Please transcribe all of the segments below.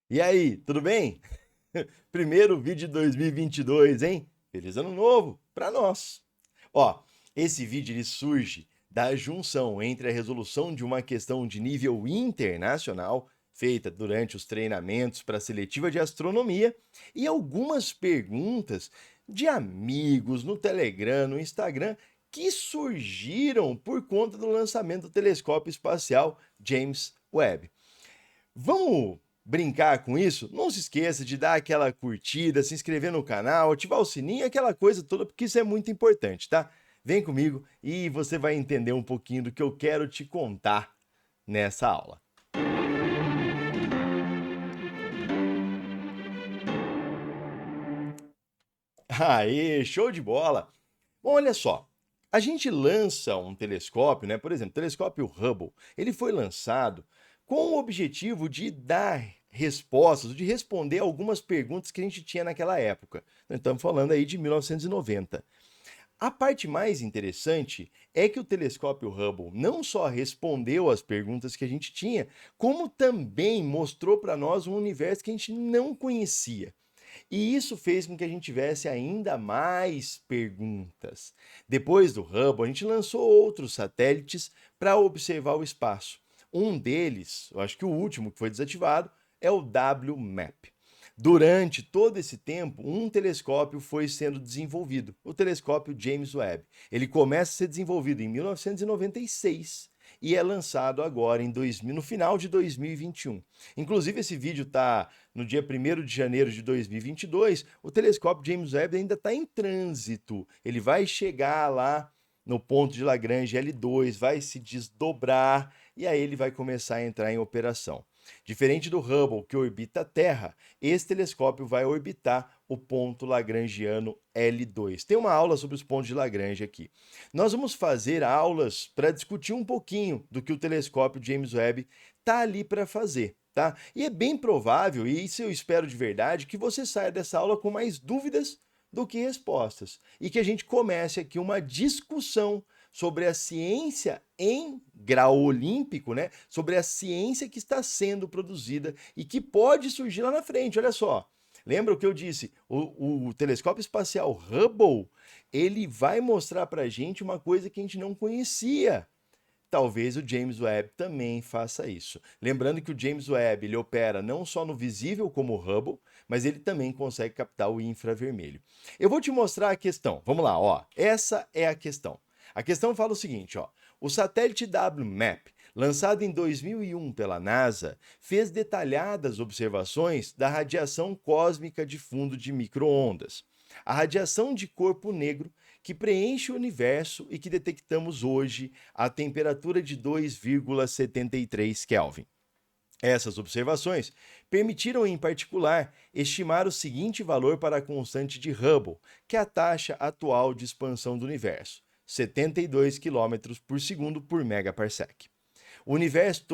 E aí, tudo bem? Primeiro vídeo de 2022, hein? Feliz ano novo para nós. Ó, esse vídeo ele surge da junção entre a resolução de uma questão de nível internacional feita durante os treinamentos para a seletiva de astronomia e algumas perguntas de amigos no Telegram, no Instagram, que surgiram por conta do lançamento do telescópio espacial James Webb. Vamos brincar com isso? Não se esqueça de dar aquela curtida, se inscrever no canal, ativar o sininho, aquela coisa toda, porque isso é muito importante, tá? Vem comigo e você vai entender um pouquinho do que eu quero te contar nessa aula. Aê, show de bola! Bom, olha só. A gente lança um telescópio, né? Por exemplo, o telescópio Hubble. Ele foi lançado com o objetivo de dar respostas, de responder algumas perguntas que a gente tinha naquela época. Nós estamos falando aí de 1990. A parte mais interessante é que o telescópio Hubble não só respondeu às perguntas que a gente tinha, como também mostrou para nós um universo que a gente não conhecia. E isso fez com que a gente tivesse ainda mais perguntas. Depois do Hubble, a gente lançou outros satélites para observar o espaço. Um deles, eu acho que o último que foi desativado, é o WMAP. Durante todo esse tempo, um telescópio foi sendo desenvolvido, o telescópio James Webb. Ele começa a ser desenvolvido em 1996 e é lançado agora no final de 2021. Inclusive, esse vídeo está no dia 1º de janeiro de 2022. O telescópio James Webb ainda está em trânsito. Ele vai chegar lá no ponto de Lagrange L2, vai se desdobrar e aí ele vai começar a entrar em operação. Diferente do Hubble, que orbita a Terra, esse telescópio vai orbitar o ponto lagrangiano L2. Tem uma aula sobre os pontos de Lagrange aqui. Nós vamos fazer aulas para discutir um pouquinho do que o telescópio James Webb está ali para fazer. Tá? E é bem provável, e isso eu espero de verdade, que você saia dessa aula com mais dúvidas do que respostas. E que a gente comece aqui uma discussão sobre a ciência em grau olímpico, né? Sobre a ciência que está sendo produzida e que pode surgir lá na frente. Olha só. Lembra o que eu disse? O telescópio espacial Hubble, ele vai mostrar para a gente uma coisa que a gente não conhecia. Talvez o James Webb também faça isso. Lembrando que o James Webb ele opera não só no visível como o Hubble, mas ele também consegue captar o infravermelho. Eu vou te mostrar a questão. Vamos lá, ó. Essa é a questão. A questão fala o seguinte, ó. O satélite WMAP, lançado em 2001 pela NASA, fez detalhadas observações da radiação cósmica de fundo de microondas. A radiação de corpo negro que preenche o universo e que detectamos hoje a temperatura de 2,73 Kelvin. Essas observações permitiram, em particular, estimar o seguinte valor para a constante de Hubble, que é a taxa atual de expansão do universo, 72 km por segundo por megaparsec. O universo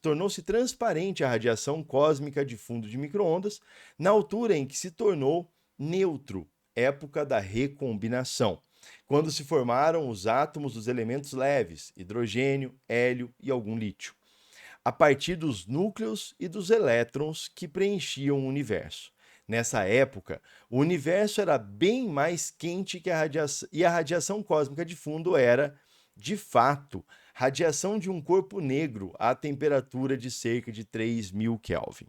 tornou-se transparente à radiação cósmica de fundo de microondas na altura em que se tornou neutro, época da recombinação, quando se formaram os átomos dos elementos leves, hidrogênio, hélio e algum lítio, a partir dos núcleos e dos elétrons que preenchiam o universo. Nessa época, o universo era bem mais quente que a radiação, e a radiação cósmica de fundo era, de fato, radiação de um corpo negro a temperatura de cerca de 3.000 Kelvin.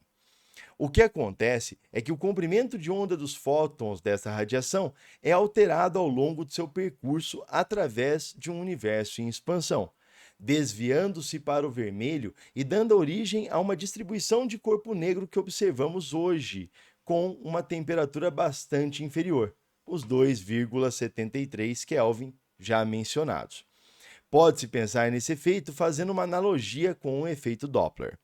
O que acontece é que o comprimento de onda dos fótons dessa radiação é alterado ao longo de seu percurso através de um universo em expansão, desviando-se para o vermelho e dando origem a uma distribuição de corpo negro que observamos hoje, com uma temperatura bastante inferior, os 2,73 Kelvin já mencionados. Pode-se pensar nesse efeito fazendo uma analogia com o efeito Doppler.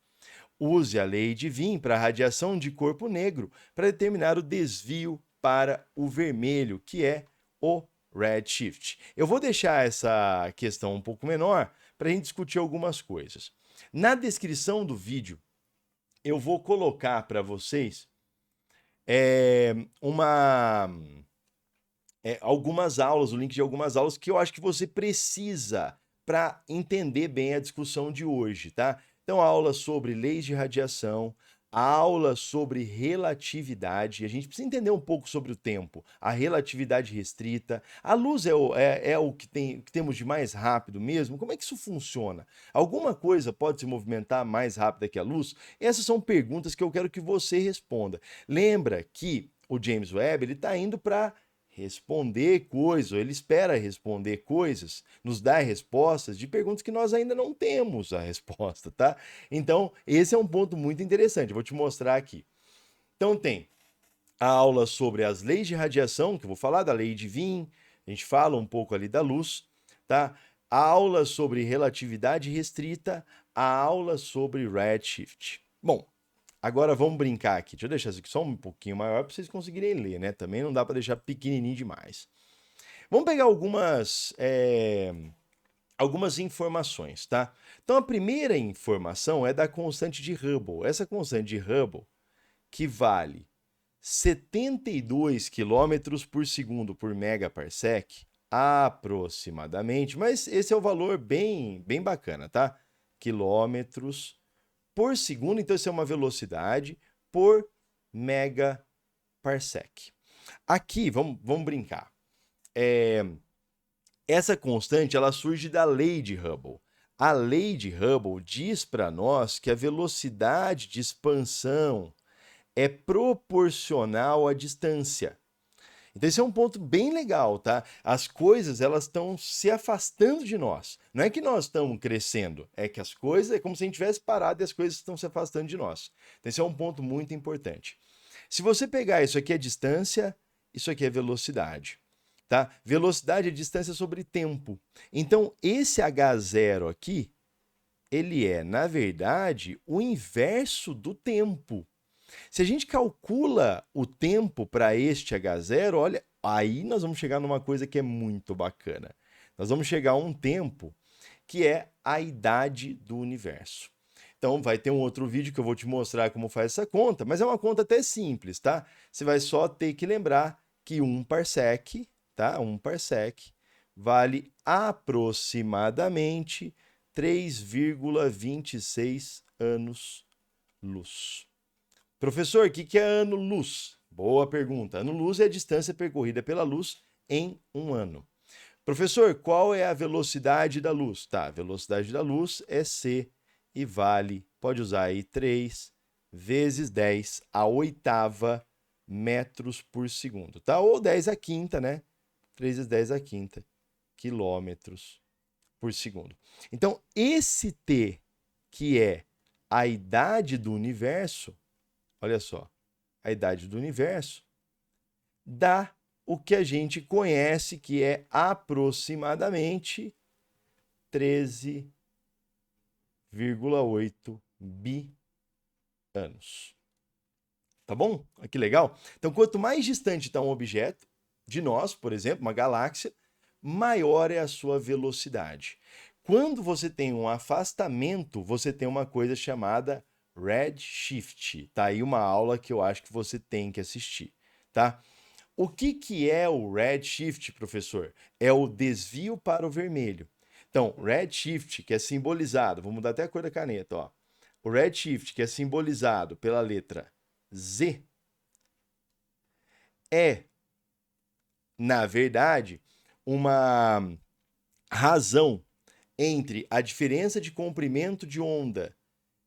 Use a lei de Wien para a radiação de corpo negro para determinar o desvio para o vermelho, que é o redshift. Eu vou deixar essa questão um pouco menor para a gente discutir algumas coisas. Na descrição do vídeo, eu vou colocar para vocês é, uma algumas aulas, o link de algumas aulas que eu acho que você precisa para entender bem a discussão de hoje, tá? Então, aulas sobre leis de radiação, aula sobre relatividade. A gente precisa entender um pouco sobre o tempo, a relatividade restrita. A luz é o que temos de mais rápido mesmo? Como é que isso funciona? Alguma coisa pode se movimentar mais rápida que a luz? Essas são perguntas que eu quero que você responda. Lembra que o James Webb ele está indo para responder coisas, ele espera responder coisas, nos dar respostas de perguntas que nós ainda não temos a resposta, tá? Então, esse é um ponto muito interessante, eu vou te mostrar aqui. Então, tem a aula sobre as leis de radiação, que eu vou falar da lei de Wien, a gente fala um pouco ali da luz, tá? A aula sobre relatividade restrita, a aula sobre redshift. Bom, agora vamos brincar aqui. Deixa eu deixar isso aqui só um pouquinho maior para vocês conseguirem ler, né? Também não dá para deixar pequenininho demais. Vamos pegar algumas informações, tá? Então a primeira informação é da constante de Hubble. Essa constante de Hubble que vale 72 quilômetros por segundo por megaparsec, aproximadamente, mas esse é o valor bem bacana, tá? Quilômetros por segundo, então isso é uma velocidade por megaparsec. Aqui, vamos brincar. Essa constante ela surge da lei de Hubble. A lei de Hubble diz para nós que a velocidade de expansão é proporcional à distância. Então esse é um ponto bem legal, tá? As coisas elas estão se afastando de nós. Não é que nós estamos crescendo, é que as coisas é como se a gente tivesse parado e as coisas estão se afastando de nós. Então esse é um ponto muito importante. Se você pegar isso aqui é distância, isso aqui é velocidade, tá? Velocidade é distância sobre tempo. Então esse h0 aqui, ele é, na verdade, o inverso do tempo. Se a gente calcula o tempo para este H0, olha, aí nós vamos chegar numa coisa que é muito bacana. Nós vamos chegar a um tempo que é a idade do universo. Então vai ter um outro vídeo que eu vou te mostrar como faz essa conta, mas é uma conta até simples, tá? Você vai só ter que lembrar que 1 parsec, tá? 1 parsec vale aproximadamente 3,26 anos-luz. Professor, o que é ano-luz? Boa pergunta. Ano-luz é a distância percorrida pela luz em um ano. Professor, qual é a velocidade da luz? Tá, a velocidade da luz é c e vale, pode usar aí 3 vezes 10 a oitava metros por segundo, tá? Ou 10 a quinta, né? 3 vezes 10 a quinta quilômetros por segundo. Então, esse t, que é a idade do universo, olha só, a idade do universo, dá o que a gente conhece que é aproximadamente 13,8 bi anos. Tá bom? Olha que legal. Então, quanto mais distante está um objeto de nós, por exemplo, uma galáxia, maior é a sua velocidade. Quando você tem um afastamento, você tem uma coisa chamada redshift. Tá aí uma aula que eu acho que você tem que assistir, tá? O que é o redshift, professor? É o desvio para o vermelho. Então, redshift, que é simbolizado, vou mudar até a cor da caneta, ó. O redshift, que é simbolizado pela letra Z, é, na verdade, uma razão entre a diferença de comprimento de onda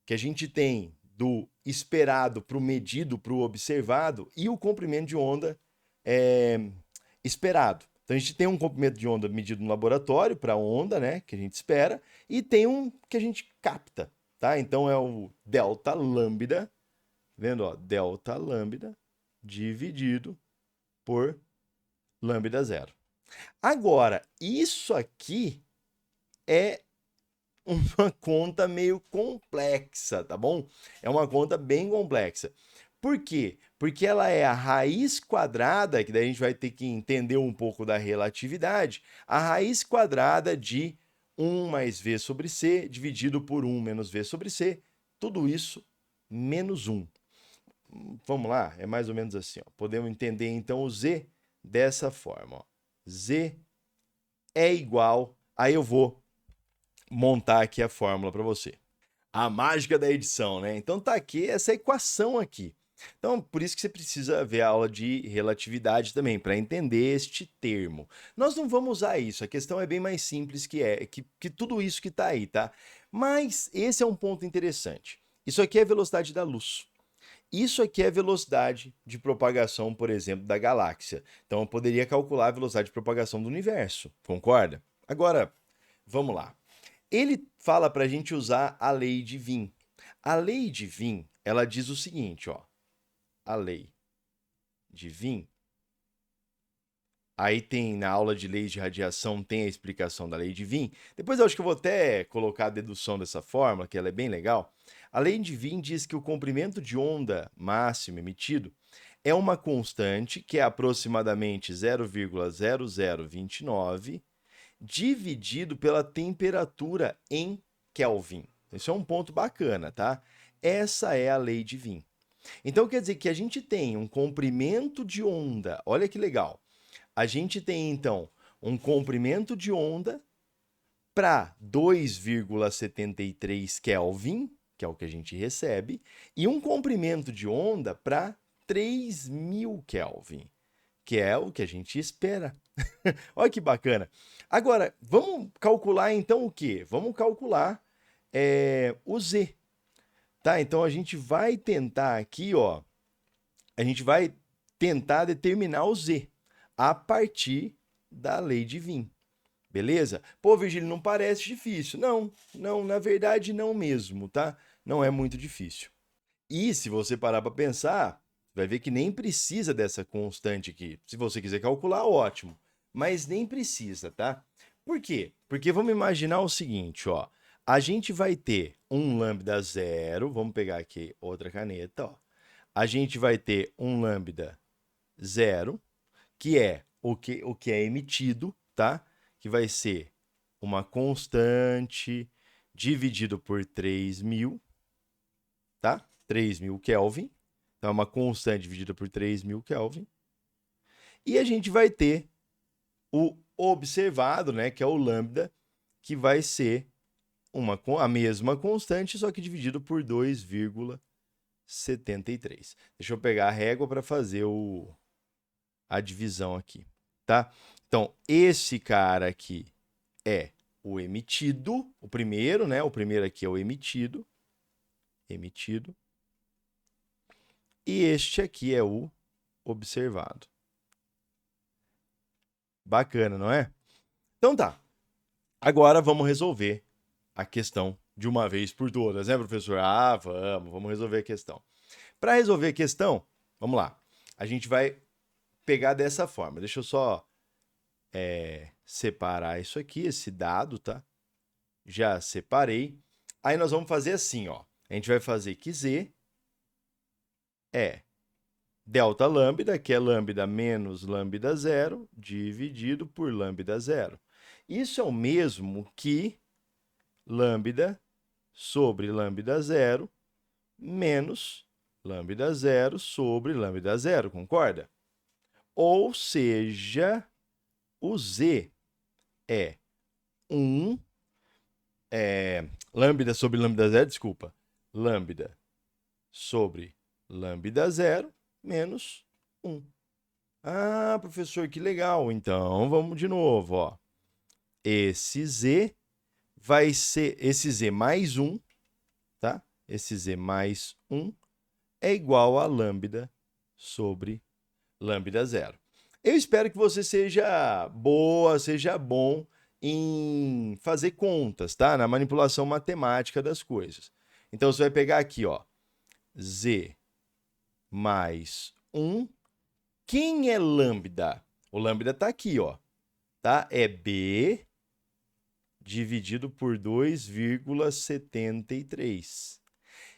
que a gente tem do esperado para o medido, para o observado, e o comprimento de onda esperado. Então a gente tem um comprimento de onda medido no laboratório para a onda, né, que a gente espera, e tem um que a gente capta, tá? Então é o delta lambda, vendo, ó, delta lambda dividido por lambda zero. Agora, isso aqui é uma conta meio complexa, tá bom? É uma conta bem complexa. Por quê? Porque ela é a raiz quadrada, que daí a gente vai ter que entender um pouco da relatividade, a raiz quadrada de 1 mais v sobre c dividido por 1 menos v sobre c, tudo isso menos 1. Vamos lá? É mais ou menos assim, ó. Podemos entender então o z dessa forma, ó. Z é igual, aí eu vou montar aqui a fórmula para você. A mágica da edição, né? Então tá aqui essa equação aqui. Então, por isso que você precisa ver a aula de relatividade também, para entender este termo. Nós não vamos usar isso, a questão é bem mais simples que tudo isso que está aí, tá? Mas esse é um ponto interessante. Isso aqui é a velocidade da luz. Isso aqui é a velocidade de propagação, por exemplo, da galáxia. Então, eu poderia calcular a velocidade de propagação do universo, concorda? Agora, vamos lá. Ele fala para a gente usar a lei de Wien. A lei de Wien, ela diz o seguinte, ó. A lei de Wien. Aí tem na aula de leis de radiação tem a explicação da lei de Wien. Depois eu acho que eu vou até colocar a dedução dessa forma, que ela é bem legal. A lei de Wien diz que o comprimento de onda máximo emitido é uma constante que é aproximadamente 0,0029 dividido pela temperatura em Kelvin. Isso é um ponto bacana, tá? Essa é a lei de Wien. Então quer dizer que a gente tem um comprimento de onda. Olha que legal. A gente tem então um comprimento de onda para 2,73 Kelvin, que é o que a gente recebe, e um comprimento de onda para 3.000 Kelvin, que é o que a gente espera. Olha que bacana. Agora, vamos calcular então o quê? Vamos calcular o Z. Tá? Então a gente vai tentar aqui, ó, a gente vai tentar determinar o Z a partir da lei de Wien. Beleza? Pô, Virgílio, não parece difícil. Não, na verdade não mesmo, tá? Não é muito difícil. E se você parar para pensar, vai ver que nem precisa dessa constante aqui. Se você quiser calcular, ótimo. Mas nem precisa, tá? Por quê? Porque vamos imaginar o seguinte, ó. A gente vai ter um lambda zero, vamos pegar aqui outra caneta, ó. A gente vai ter um lambda zero, que é o que é emitido, tá? Que vai ser uma constante dividido por 3.000, tá? 3.000 Kelvin. Então, é uma constante dividida por 3.000 Kelvin. E a gente vai ter o observado, né, que é o lambda, que vai ser a mesma constante, só que dividido por 2,73. Deixa eu pegar a régua para fazer a divisão aqui, tá? Então, esse cara aqui é o emitido, o primeiro, né? O primeiro aqui é o emitido. E este aqui é o observado. Bacana, não é? Então tá. Agora vamos resolver a questão de uma vez por todas, né, professor? Ah, vamos resolver a questão. Para resolver a questão, vamos lá. A gente vai pegar dessa forma. Deixa eu só separar isso aqui, esse dado, tá? Já separei. Aí nós vamos fazer assim, ó. A gente vai fazer que Z é delta lambda, que é lambda menos lambda zero, dividido por lambda zero. Isso é o mesmo que lambda sobre lambda zero menos lambda zero sobre lambda zero, concorda? Ou seja, o Z é 1, lambda sobre lambda zero, desculpa, lambda sobre lambda zero menos 1. Ah, professor, que legal. Então, vamos de novo, ó. Esse Z vai ser, esse Z mais 1, tá? Esse Z mais 1 é igual a lambda sobre lambda zero. Eu espero que você seja bom em fazer contas, tá? Na manipulação matemática das coisas. Então, você vai pegar aqui, ó, Z mais 1. Quem é lambda? O lambda está aqui, ó, tá? É B dividido por 2,73.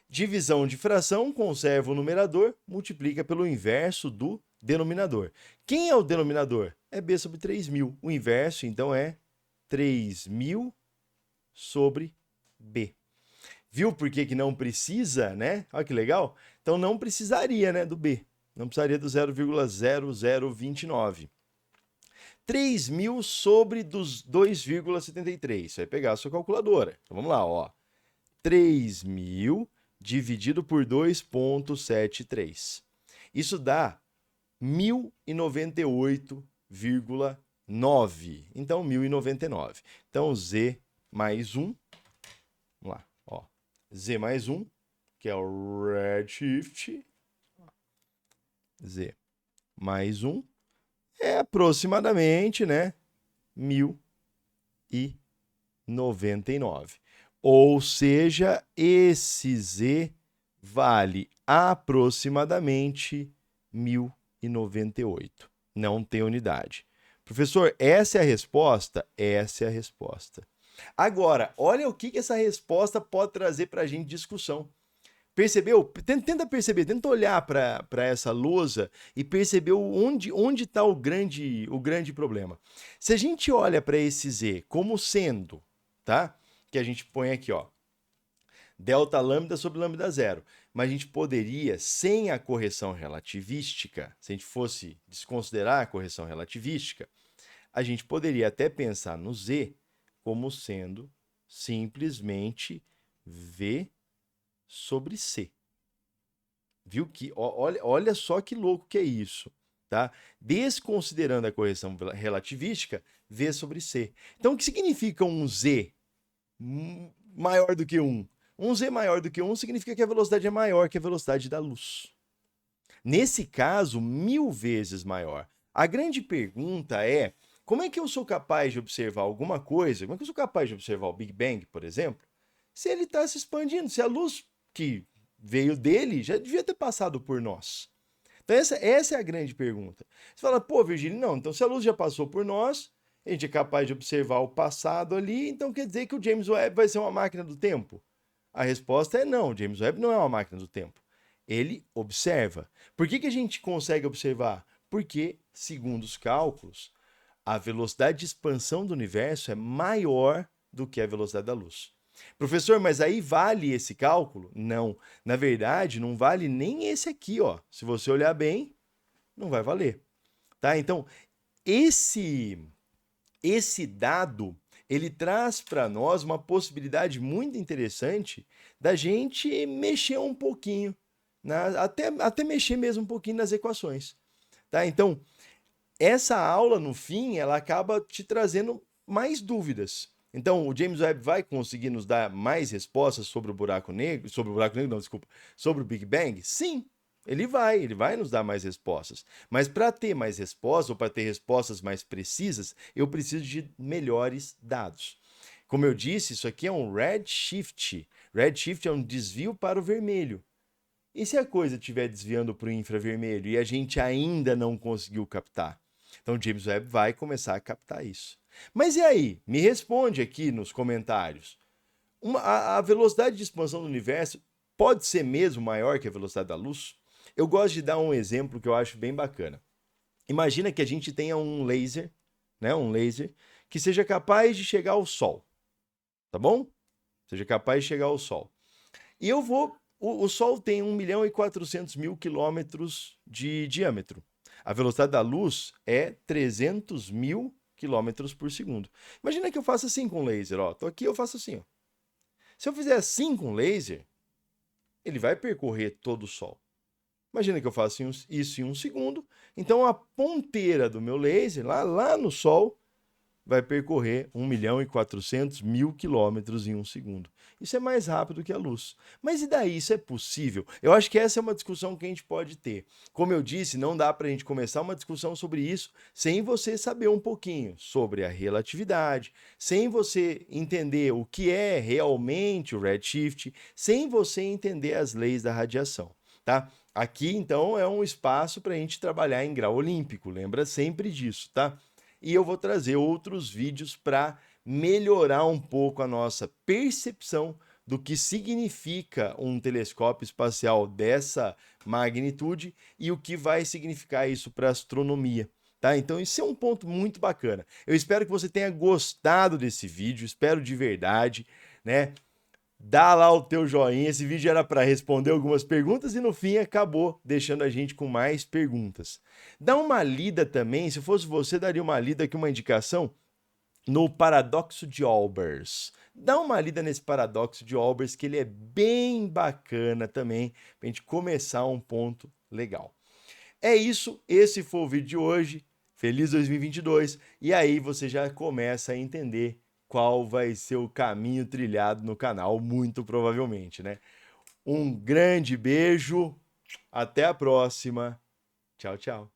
Divisão de fração, conserva o numerador, multiplica pelo inverso do denominador. Quem é o denominador? É B sobre 3.000. O inverso, então, é 3.000 sobre B. Viu por que não precisa, né? Olha que legal. Então, não precisaria, né, do B. Não precisaria do 0,0029. 3.000 sobre dos 2,73. Você vai pegar a sua calculadora. Então, vamos lá, ó. 3.000 dividido por 2,73. Isso dá 1098,9. Então, 1099. Então, Z mais 1. Vamos lá. Ó. Z mais 1, que é o redshift. Z mais 1 é aproximadamente, né? 1099. Ou seja, esse Z vale aproximadamente 1098. Não tem unidade. Professor, essa é a resposta? Essa é a resposta. Agora, olha o que essa resposta pode trazer para a gente discussão. Percebeu? Tenta perceber, tenta olhar para essa lousa e perceber onde está o grande problema. Se a gente olha para esse Z como sendo, tá? Que a gente põe aqui, ó, delta lambda sobre lambda zero. Mas a gente poderia, sem a correção relativística, se a gente fosse desconsiderar a correção relativística, a gente poderia até pensar no Z como sendo simplesmente V sobre C. Viu que? Olha só que louco que é isso, tá? Desconsiderando a correção relativística, V sobre C. Então, o que significa um Z maior do que 1? Um Z maior do que 1 significa que a velocidade é maior que a velocidade da luz. Nesse caso, 1000 vezes maior. A grande pergunta é, como é que eu sou capaz de observar alguma coisa, como é que eu sou capaz de observar o Big Bang, por exemplo, se ele está se expandindo, se a luz que veio dele já devia ter passado por nós? Então essa é a grande pergunta. Você fala, pô, Virgílio, não, então se a luz já passou por nós, a gente é capaz de observar o passado ali, então quer dizer que o James Webb vai ser uma máquina do tempo? A resposta é não, o James Webb não é uma máquina do tempo. Ele observa. Por que a gente consegue observar? Porque, segundo os cálculos, a velocidade de expansão do universo é maior do que a velocidade da luz. Professor, mas aí vale esse cálculo? Não. Na verdade, não vale nem esse aqui, ó. Se você olhar bem, não vai valer. Tá? Então, esse dado, ele traz para nós uma possibilidade muito interessante da gente mexer um pouquinho, até mexer mesmo um pouquinho nas equações. Tá? Então, essa aula, no fim, ela acaba te trazendo mais dúvidas. Então, o James Webb vai conseguir nos dar mais respostas sobre o buraco negro, sobre o Big Bang? Sim, ele vai nos dar mais respostas. Mas para ter mais respostas, ou para ter respostas mais precisas, eu preciso de melhores dados. Como eu disse, isso aqui é um redshift. Redshift é um desvio para o vermelho. E se a coisa estiver desviando para o infravermelho e a gente ainda não conseguiu captar? Então, o James Webb vai começar a captar isso. Mas e aí? Me responde aqui nos comentários. A velocidade de expansão do universo pode ser mesmo maior que a velocidade da luz? Eu gosto de dar um exemplo que eu acho bem bacana. Imagina que a gente tenha um laser, né? Um laser que seja capaz de chegar ao Sol. Tá bom? Seja capaz de chegar ao Sol. E eu vou... O Sol tem 1.400.000 quilômetros de diâmetro. A velocidade da luz é 300.000 quilômetros por segundo. Imagina que eu faço assim com o laser, ó. Tô aqui, eu faço assim, ó. Se eu fizer assim com o laser, ele vai percorrer todo o Sol. Imagina que eu faço isso em 1 segundo. Então, a ponteira do meu laser, lá no Sol, vai percorrer 1.400.000 quilômetros em 1 segundo. Isso é mais rápido que a luz. Mas e daí? Isso é possível? Eu acho que essa é uma discussão que a gente pode ter. Como eu disse, não dá para a gente começar uma discussão sobre isso sem você saber um pouquinho sobre a relatividade, sem você entender o que é realmente o redshift, sem você entender as leis da radiação, tá? Aqui, então, é um espaço para a gente trabalhar em grau olímpico. Lembra sempre disso, tá? E eu vou trazer outros vídeos para melhorar um pouco a nossa percepção do que significa um telescópio espacial dessa magnitude e o que vai significar isso para a astronomia. Tá? Então, isso é um ponto muito bacana. Eu espero que você tenha gostado desse vídeo, espero de verdade, né? Dá lá o teu joinha, esse vídeo era para responder algumas perguntas e no fim acabou deixando a gente com mais perguntas. Dá uma lida também, se fosse você, daria uma lida aqui, uma indicação no Paradoxo de Olbers. dá uma lida nesse paradoxo de Olbers, que ele é bem bacana também, para a gente começar um ponto legal. É isso, esse foi o vídeo de hoje. Feliz 2022. E aí você já começa a entender qual vai ser o caminho trilhado no canal, muito provavelmente, né? Um grande beijo, até a próxima. Tchau, tchau.